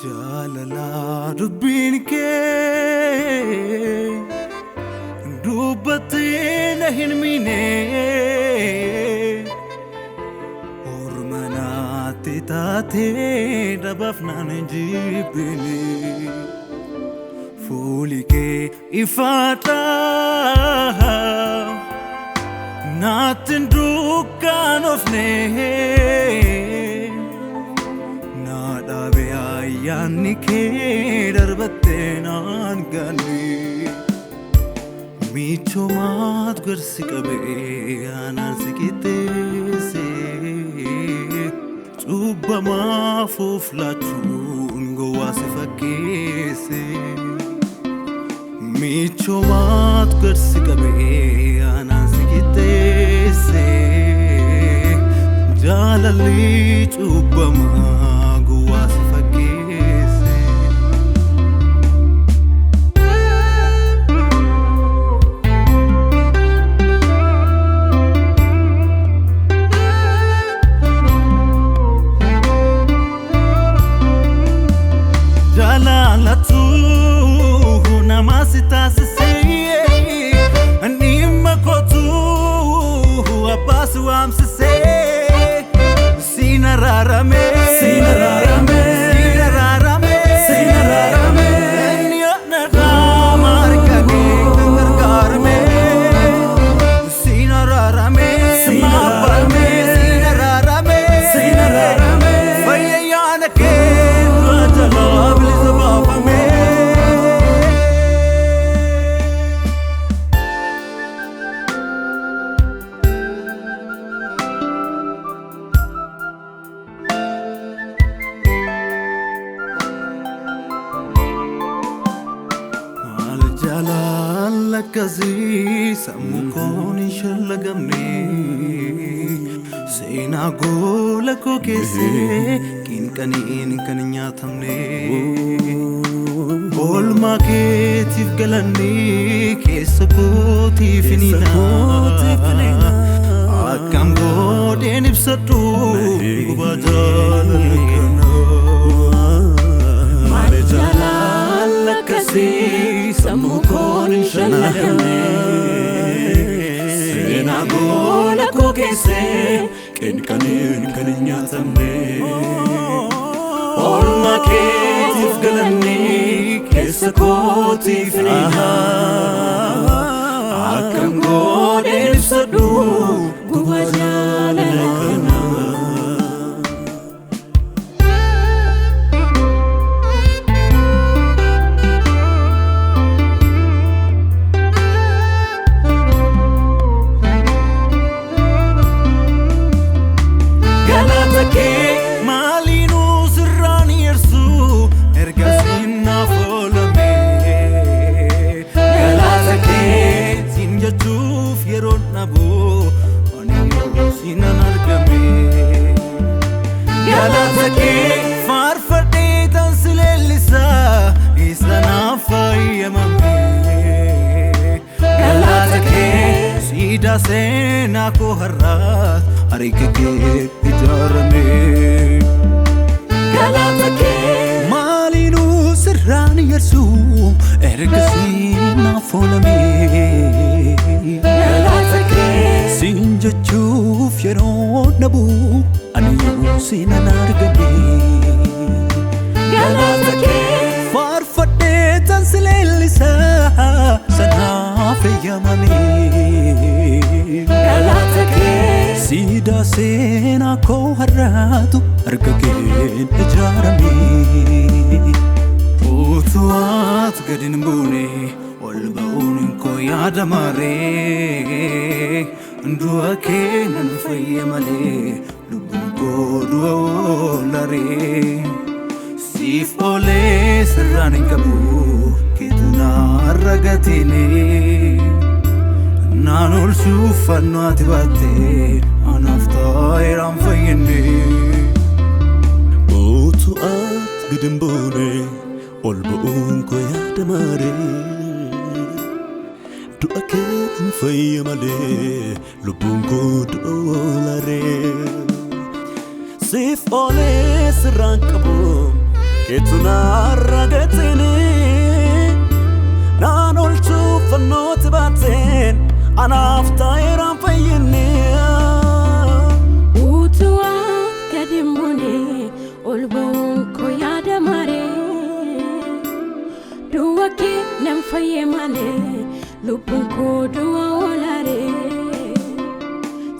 Jalala dubbin ke dubbate nahin mine ormanate taate dabafnan jibine fuli ke ifata natin dukan ofne yani ke darbatte nan gani micho mat garsi kabe anan sikite se tuba ma fuflatun go wasifake se micho mat garsi kabe anan sikite se jalali tuba ma go wasifake namasita siseye anima kotu apasu am siseye sinararame sinararame sinararame sinararame enya namarka ke gargarme sinararame sinararame sinararame sinararame fayyan ke jalab lizbafame Kazi samukon inshallagamne sena gola ko kese kin kaninya thamne bol ma ke tif galani kesa ko tifnina akam god enib satu gubajal kana mare jalal kazi samukon inshallagamne sena gola ko kese kin kaninya thamne bol ma ke tif galani kesa ko tifnina akam god enib satu gubajal kana sena ko harrat arike ke ijarme galata ke malinu sirran yersu ergasina folame galata ke sinja chuf yero nabu anu sina nargabe galata ke farfate tansilelisa sana feyamame sida sena ko haratu argagen ijarame utuat gadin bune olbaun ko yadamare ndua kenan fayamale lubun ko duolare sif ole sirran kabu kituna ragatine نانول شوف النوات باتين أنا فتايران فيني موتوات قدم بوني والبؤونكو يا دماري دو أكيد في مالي لبونكو دولاري سيف أولي سرانكبو كتنا رغتيني نانول شوف النوت باتين أنا أفتايران فيني موتوات قدم بوني والبؤونكو يا دماري دو أكيد في مالي لبونكو دولاري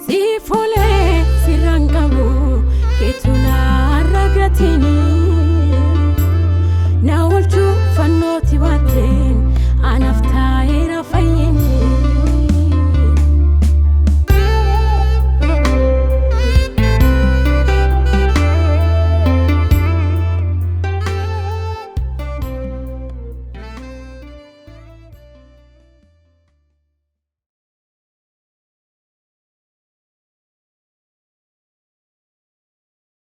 سيفولي سيرانكابو كتنا رغتيني